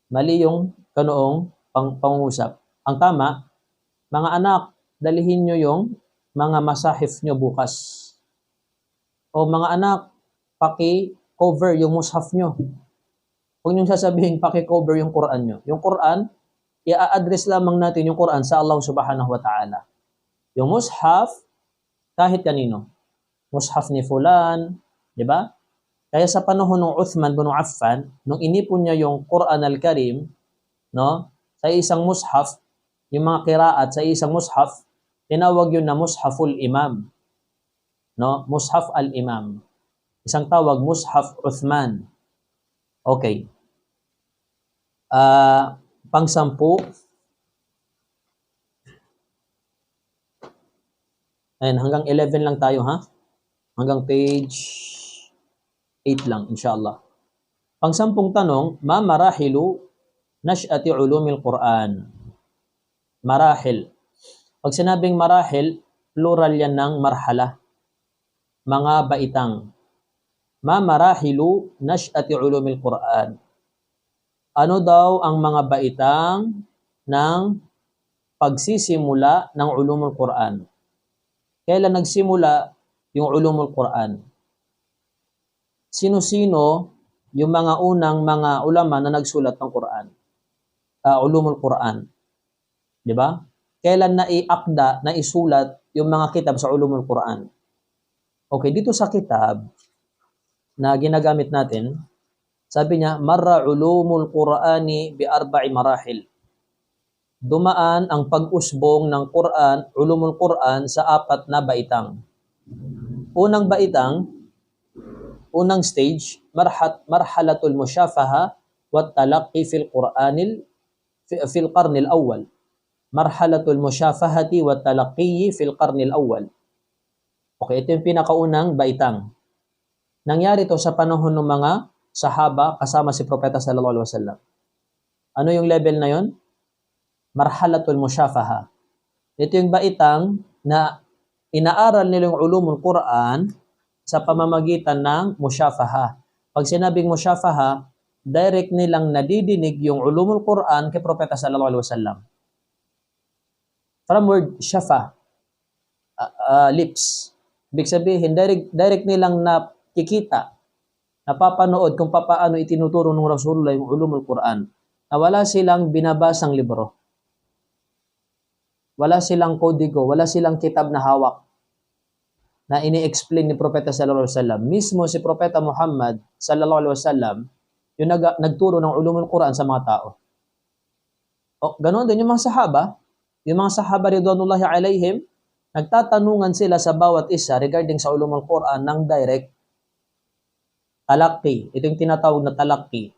Mali yung kanoong pangusap. Ang tama, mga anak, dalhin nyo yung mga masahif nyo bukas. O mga anak, paki-cover yung mushaf nyo. Huwag nyo sasabihin, paki-cover yung Quran nyo. Yung Quran, i-address lamang natin yung Quran sa Allah subhanahu wa ta'ala. Yung mushaf, kahit kanino. Mushaf ni fulan, di ba? Kaya sa panahon ng Uthman bin Affan, nung inipon niya yung Quran al-Karim, no, sa isang mushaf, yung mga qiraat sa isang mushaf, tinawag yun na mushaful imam. No, mushaf al-imam. Isang tawag, mushaf Uthman. Okay. Pang-10. Ayan, hanggang 11 lang tayo, ha? Hanggang page 8 lang, inshallah. Pang-10 tanong, ma marahilu nash'ati ulumil Quran? Marahil. Pag sinabing marahil, plural yan ng marhala. Mga baitang. Ma marahilu nash'ati ulumil Quran? Ano daw ang mga baitang ng pagsisimula ng ulumul Quran? Kailan nagsimula yung ulumul Quran? Sino-sino yung mga unang mga ulama na nagsulat ng Quran? Ulumul Quran. Di ba? Kailan na-iakda, na-isulat yung mga kitab sa ulumul Quran? Okay, dito sa kitab na ginagamit natin, sabi niya, marra ulumul Qur'ani bi 4 marahil. Dumaan ang pag-usbong ng Quran, ulumul Quran sa 4 na baitang. Unang baitang, unang stage, marhalatul musyafaha wa talaqqi fil qarnil awwal. Marhalatul musyafahati wa talaqqi fil qarnil awwal. Okay, ito yung pinakaunang baitang. Nangyari to sa panahon ng mga sahaba kasama si Propeta sallallahu alaihi wasallam. Ano yung level na yon? marhalatul musyafaha. Ito yung baitang na inaaral nila yung ulumul Quran sa pamamagitan ng musyafaha. Pag sinabing musyafaha, direct nilang nadidinig yung ulumul Quran kay Propeta sallallahu alaihi wasallam. From word syafa, lips. Ibig sabihin, direct nilang nakikita, napapanood kung paano itinuturo ng Rasulullah yung ulumul Quran. Na wala silang binabasang libro. Wala silang kodigo, wala silang kitab na hawak na ini-explain ni Propeta sallallahu alaihi wasallam. Mismo si Propeta Muhammad sallallahu alaihi wasallam yung nagturo ng ulumul Quran sa mga tao. O, ganoon din yung mga sahaba. Yung mga sahaba ridwanullahi alaihim, nagtatanungan sila sa bawat isa regarding sa ulumul Quran ng direct talaqi. Ito yung tinatawag na talaqi.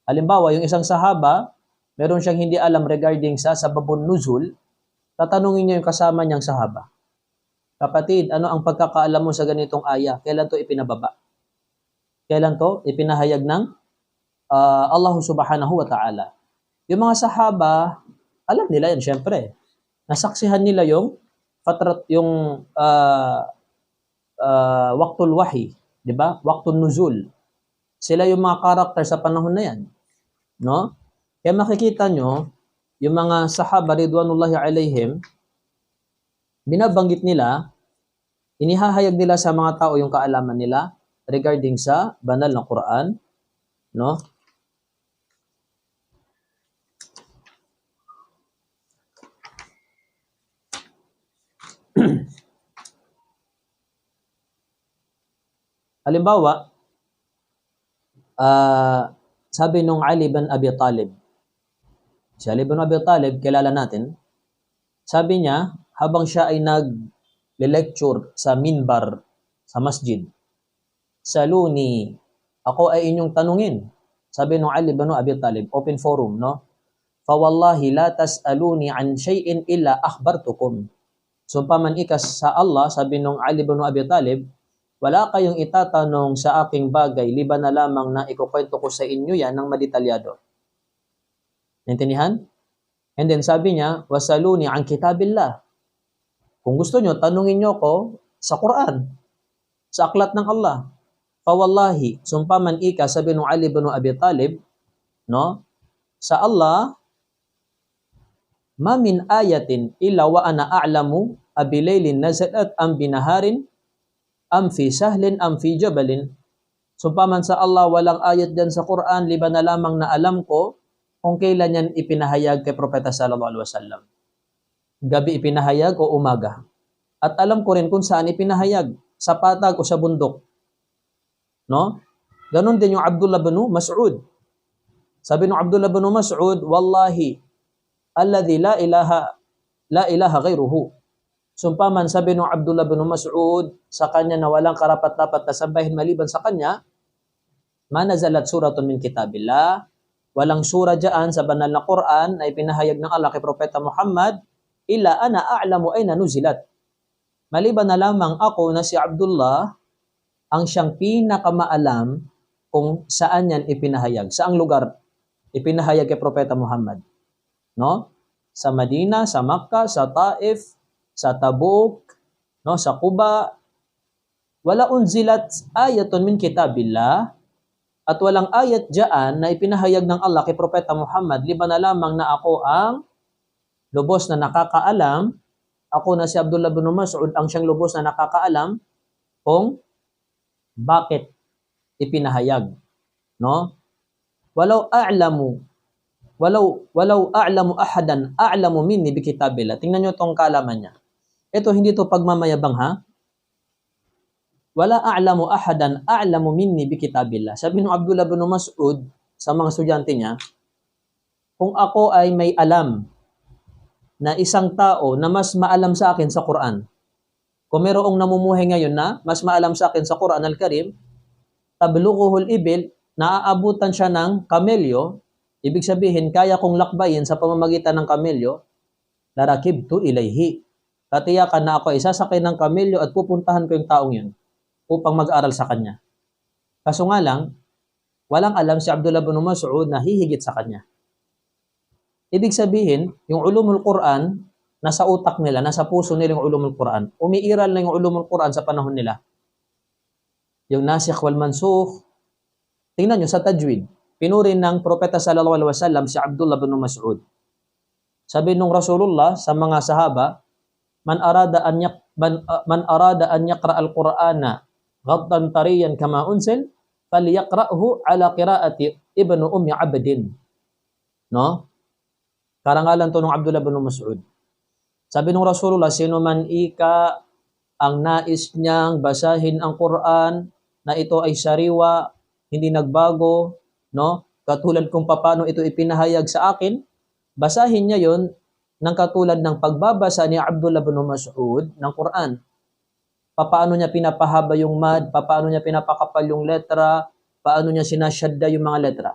Halimbawa, yung isang sahaba, meron siyang hindi alam regarding sa sababun nuzul, tatanungin niya yung kasama niyang sahaba. Kapatid, ano ang pagkakaalam mo sa ganitong aya? Kailan to ipinababa? Kailan to ipinahayag ng Allah subhanahu wa ta'ala? Yung mga sahaba, alam nila yan syempre. Nasaksihan nila yung fatrat, yung waqtul wahi, di ba? Waqtul nuzul. Sila yung mga karakter sa panahon na yan. No? Kaya makikita nyo, yung mga sahaba ridwanullahi alaihim, binabanggit nila, inihahayag nila sa mga tao yung kaalaman nila regarding sa banal na Quran, no? Halimbawa, sabi nung Ali bin Abi Talib, si Ali bin Abi Talib, kilala natin, sabi niya, habang siya ay nag-lecture sa minbar, sa masjid, saluni, ako ay inyong tanungin. Sabi nung Ali bin Abi Talib, open forum, no? Fawallahi la tas'aluni an shay'in illa akhbartukum. Sumpaman ikas sa Allah, sabi nung Ali bin Abi Talib, wala kayong itatanong sa aking bagay, liban na lamang na ikukwento ko sa inyo yan ng madetalyado. Naintindihan? And then sabi niya, wasaluni an kitabillah. Kung gusto nyo, tanungin nyo ko sa Quran, sa aklat ng Allah. Fawallahi, sumpaman ika, sabi nung Ali bin Abi Talib, no? Sa Allah, ma min ayatin illa wa ana a'lamu abilaylin nazalat am binaharin am fi sahlin am fi jabalin. Sumpaman sa Allah, walang ayat dyan sa Quran, liban na lamang na alam ko kung kailan yan ipinahayag kay Propeta sallallahu alaihi wasallam. Gabi ipinahayag o umaga. At alam ko rin kung saan ipinahayag, sa patag o sa bundok. No? Ganon din yung Abdullah bin Mas'ud. Sabi ng Abdullah bin Mas'ud, wallahi, alladhi la ilaha ghayruhu. Sumpaman, sabi ng Abdullah bin Mas'ud, sa kanya na walang karapat-dapat na sambahin maliban sa kanya, manazalat suratun min kitabillah, walang sura dyan sa banal na Quran na ipinahayag ng Allah kay Propeta Muhammad, illa ana a'lamu ayna nuzilat. Maliban na lamang ako na si Abdullah, ang siyang pinakamaalam kung saan yan ipinahayag, saang lugar ipinahayag kay Propeta Muhammad. No? Sa Madina, sa Makkah, sa Taif, sa Tabuk, no, sa Quba, wala unzilat ayatun min kitabillah, at walang ayat diyan na ipinahayag ng Allah kay Propeta Muhammad, liban na lamang na ako ang lubos na nakakaalam, ako na si Abdullah bin Mas'ud ang siyang lubos na nakakaalam kung bakit ipinahayag, no? Walau a'lamu ahadan a'lamu minni bi kitabillah. Tingnan niyo tong kaalaman niya. Ito hindi to pagmamayabang, ha? Wala a'lamu ahadan a'lamu minni bi kitabillah. Sabi ng Abdullah bin Mas'ud sa mga estudyante niya, kung ako ay may alam na isang tao na mas maalam sa akin sa Quran, kung mayroong namumuhay ngayon na mas maalam sa akin sa Quran al-Karim, tablughuhul ibil, naaabutan siya ng kamelyo, ibig sabihin, kaya kong lakbayin sa pamamagitan ng kamelyo, larakibtu ilayhi. Katiyakan na ako ay sasakay ng kamelyo at pupuntahan ko yung taong yun upang mag-aral sa kanya. Kaso nga lang, walang alam si Abdullah bin Mas'ud na hihigit sa kanya. Ibig sabihin, yung ulumul Quran, nasa utak nila, nasa puso nila yung ulumul Quran. Umiiral na yung ulumul Quran sa panahon nila. Yung nasikh wal mansukh. Tingnan nyo sa tajwid. Pinuri ng Propeta sallallahu alaihi wasallam si Abdullah bin Mas'ud. Sabi nung Rasulullah sa mga sahaba, man arada an yaqra al-Qur'ana ghaddan tariyan kama unsil falyaqra'hu ala qira'ati ibnu ummi abdin. No? Karangalan to ng Abdullah bin Mas'ud. Sabi nung Rasulullah, sino man ika ang nais niyang basahin ang Quran na ito ay sariwa, hindi nagbago, no? Katulad kung paano ito ipinahayag sa akin, basahin niya 'yon ng katulad ng pagbabasa ni Abdullah bin Mas'ud ng Quran. Paano niya pinapahaba yung mad, paano niya pinapakapal yung letra, paano niya sinasyadda yung mga letra.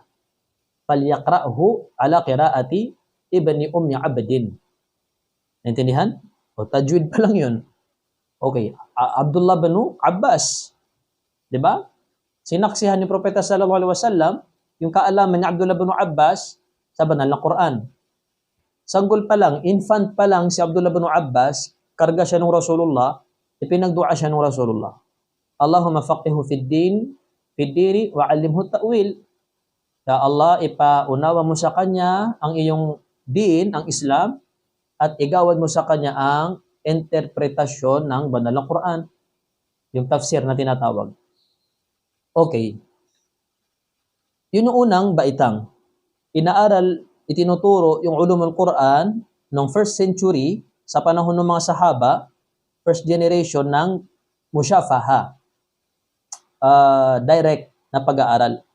Falyaqra'hu ala qira'ati ibni ummi abdin. Naintindihan? O tajwid pa lang 'yun. Okay, Abdullah bin Abbas, 'di ba? Sinaksihan ni Propeta sallallahu alaihi wasallam yung kaalaman ni Abdullah bin Abbas sa banal na Quran. Sanggol pa lang, infant pa lang si Abdullah bin Abbas, karga siya ng Rasulullah, ipinagdua siya ng Rasulullah. Allahumma faqihu fid din, fid diri wa 'allimhu ta'wil. Ya Allah, ipaunawa mo sa kanya ang iyong din, ang Islam, at igawad mo sa kanya ang interpretasyon ng banal na Quran. Yung tafsir na tinatawag. Okay. Yun yung unang baitang. Inaaral, itinuturo yung ulumul Quran noong first century sa panahon ng mga sahaba, first generation ng musyafaha. Direct na pag-aaral.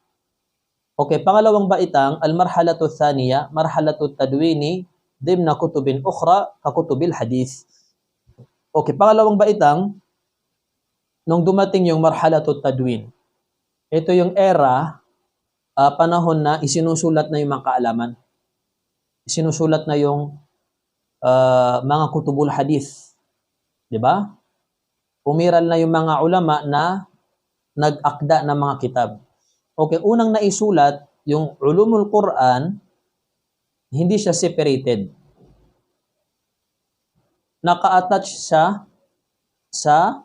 Okay, pangalawang baitang, al-marhalatu thaniya, marhalatu tadwini, dimna kutubin ukhra, kakutubil hadith. Okay, pangalawang baitang, nung dumating yung marhalatu tadwin, ito yung era, panahon na isinusulat na yung mga kaalaman. Isinusulat na yung mga kutubul hadith. Diba? Umiral na yung mga ulama na nag-akda ng mga kitab. Okay, unang naisulat, yung ulumul Quran, hindi siya separated. Naka-attach siya sa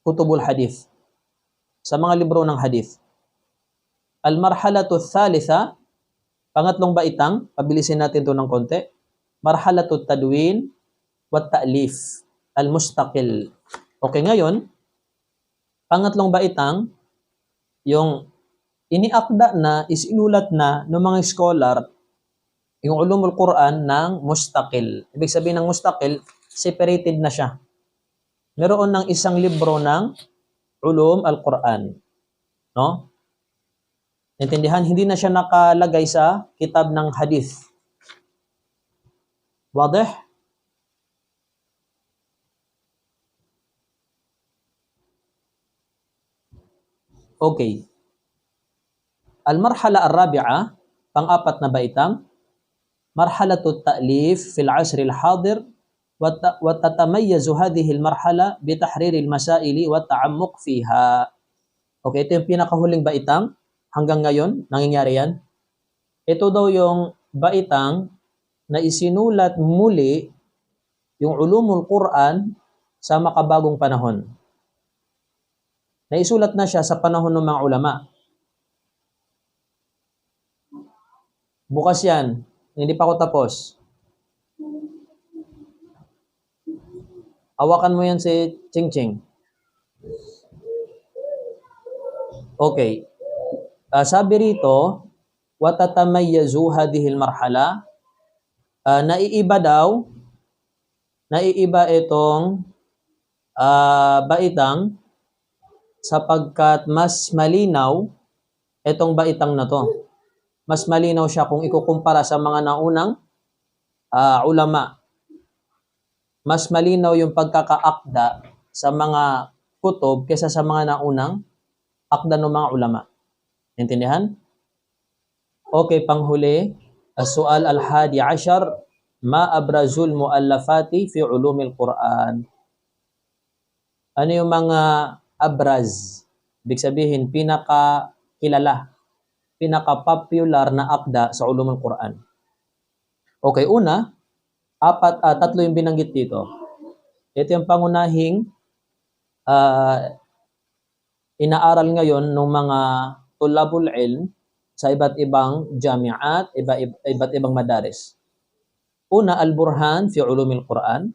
kutubul hadith. Sa mga libro ng hadith. Al-marhalatu thalitha, pangatlong baitang, pabilisin natin ito ng konti. Marhalatu tadwin wa ta'lif, al-mustaqil. Okay, ngayon, pangatlong baitang, yung iniakda na, isinulat na ng mga scholar, yung ulumul Quran ng mustaqil. Ibig sabihin ng mustaqil, separated na siya. Meron ng isang libro ng ulum al-Quran. No? Intindihan? Hindi na siya nakalagay sa kitab ng hadith. Wadih? Okay. Al-marhala ar-rabi'a, pang-apat na baitang, marhalatu ta'lif fil asr al-hadir wa tatamayyazu hadhihi al-marhala bi tahrir al-masaili wa ta'ammuq fiha. Okay, ito yung pinakahuling baitang hanggang ngayon nangyayari yan. Ito daw yung baitang na isinulat muli yung ulumul Quran sa makabagong panahon. Naisulat na siya sa panahon ng mga ulama. Bukas yan. Hindi pa ako tapos. Hawakan mo yan si Ching Ching. Okay. Sabi rito, watatamayyazu hadihil marhala, naiiba itong baitang sapagkat mas malinaw itong baitang na to. Mas malinaw siya kung ikukumpara sa mga naunang ulama. Mas malinaw yung pagkakaakda sa mga kutob kaysa sa mga naunang akda ng mga ulama. Intindihan? Okay, panghuli. As-su'al al-hadi ashar, ma abrazul muallafati fi ulumil Quran. Ano yung mga abraz? Ibig sabihin, pinaka-kilala, pinaka-popular na akda sa ulumul Quran. Okay, una, tatlo yung binanggit dito. Ito yung pangunahing inaaral ngayon ng mga tulabul ilm sa iba't ibang jamiat, iba't ibang madaris. Una, Al-Burhan fi Ulumil Quran.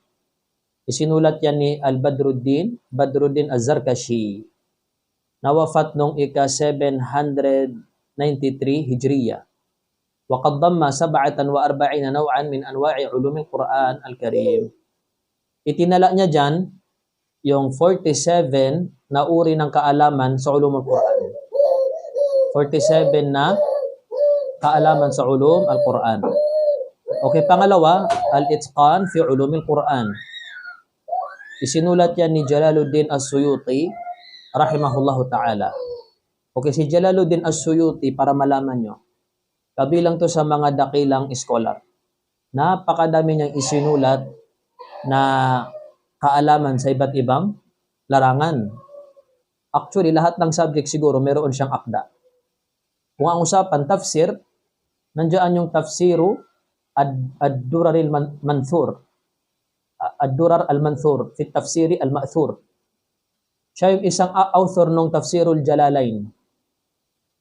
Isinulat yan ni Badruddin Az-Zarkashi. Nawafat nung ika-793 Hijriya. وقد ضم 47 نوعا من أنواع علوم القرآن الكريم. Itinala niya dyan yung 47 na uri ng kaalaman sa ulum al-Quran. 47 na kaalaman sa ulum al-Quran. Okay, pangalawa, Al-Itqan fi Ulum al-Quran. Isinulat yan ni Jalaluddin As-Suyuti, rahimahullahu ta'ala. Okay, si Jalaluddin As-Suyuti, para malaman nyo, kabilang to sa mga dakilang scholar. Napakadami niyang isinulat na kaalaman sa iba't ibang larangan. Actually, lahat ng subject siguro meron siyang akda. Kung ang usapan, tafsir, nandiyan yung tafsiru ad-durar al-manthur. Ad-durar al-manthur fi tafsiri al-ma'thur. Siya yung isang author ng Tafsirul Jalalain.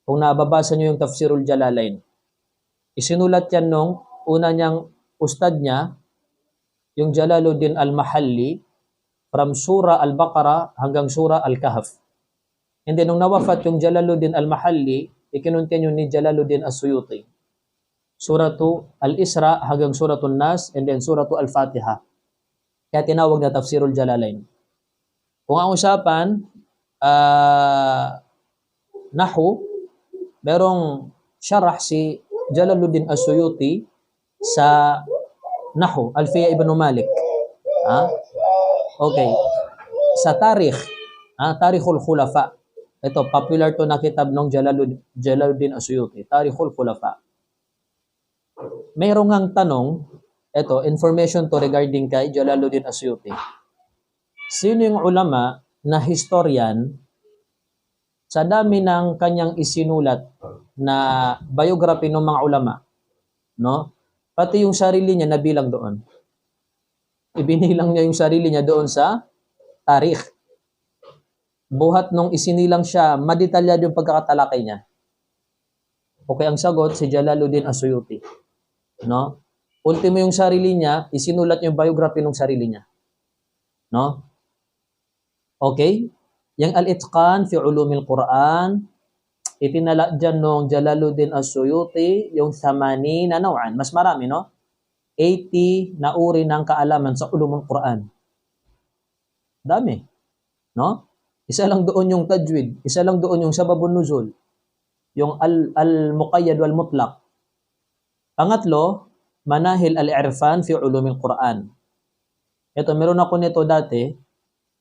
Kung nababasa niyo yung Tafsirul Jalalain, isinulat yan nung una niyang ustad niya, yung Jalaluddin Al-Mahalli, from Surah Al-Baqarah hanggang Surah Al-Kahf. And then, nung nawafat yung Jalaluddin Al-Mahalli, ikinuntinyo ni Jalaluddin As-Suyuti. Suratu Al-Isra hanggang Suratul Nas, and then Suratu Al-Fatiha. Kaya tinawag na Tafsirul Jalalain. Kung ang usapan, Nahu, merong syarah si Jalaluddin As-Suyuti sa Nahu, Alfiya Ibn Malik. Okay. Sa Tarikh, Tarikhul Khulafa. Ito, popular to na kitab ng Jalaluddin As-Suyuti, Tarikhul Khulafa. Mayroong ang tanong, ito, information to regarding kay Jalaluddin As-Suyuti. Sino yung ulama na historian sa dami ng kanyang isinulat na biography ng mga ulama, no? Pati yung sarili niya nabilang doon. Ibinilang niya yung sarili niya doon sa tarikh. Buhat nung isinilang siya, madetalyado yung pagkakatalakay niya. Okay, ang sagot si Jalaluddin As-Suyuti. No? Ultimo yung sarili niya, isinulat yung biography ng sarili niya. No? Okay? Yung Al-Itqan fi Ulumil Quran, itinala dyan nung Jalaluddin As-Suyuti, yung 80 na nawaan. Mas marami, no? 80 na uri ng kaalaman sa Ulumul Quran. Dami. No? Isa lang doon yung tajwid. Isa lang doon yung sababun nuzul. Yung al-muqayyad wal-mutlaq. Pangatlo, manahil al-irfan fi Ulumil Quran. Ito, meron ako nito dati.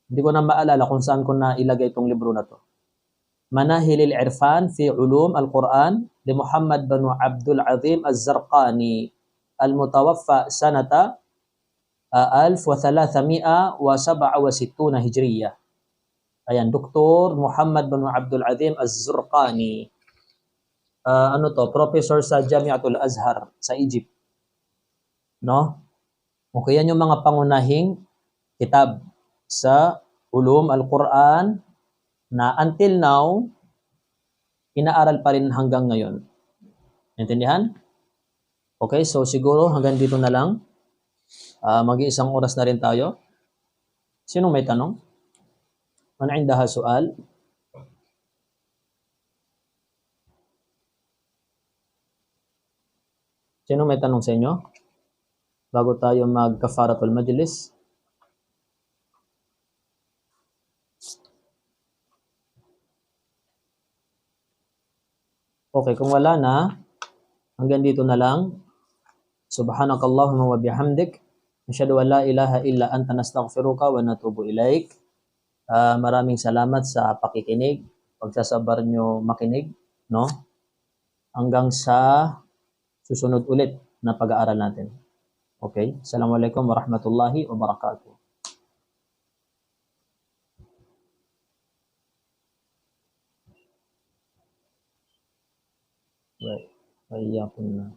Hindi ko na maalala kung saan ko na ilagay itong libro na to. Manahil al-irfan fi Ulum al-Quran li Muhammad bin Abdul Azim Az-Zarqani al-mutawaffa sanata 1367 Hijriyah. Ayan, Dr. Muhammad bin Abdul Azim Az-Zarqani. Professor sa Jamiatul Azhar sa Egypt. No? Okay, yan yung mga pangunahing kitab sa Ulum al-Quran na until now, inaaral pa rin hanggang ngayon. Intindihan? Okay, so siguro hanggang dito na lang. Mag-iisang oras na rin tayo. Sino may tanong? Man indaha sual? Sino may tanong sa inyo? Bago tayo mag-kafaratul majlis. Okay, kung wala na, hanggang dito na lang. Subhanakallahumma wa bihamdik. Asyhadu an la ilaha illa anta nastaghfiruka wa natubu ilaik. Maraming salamat sa pakikinig, pagsasabar nyo makinig, no? Hanggang sa susunod ulit na pag-aaral natin. Okay? Assalamualaikum warahmatullahi wabarakatuh. Right. Ayyakum na.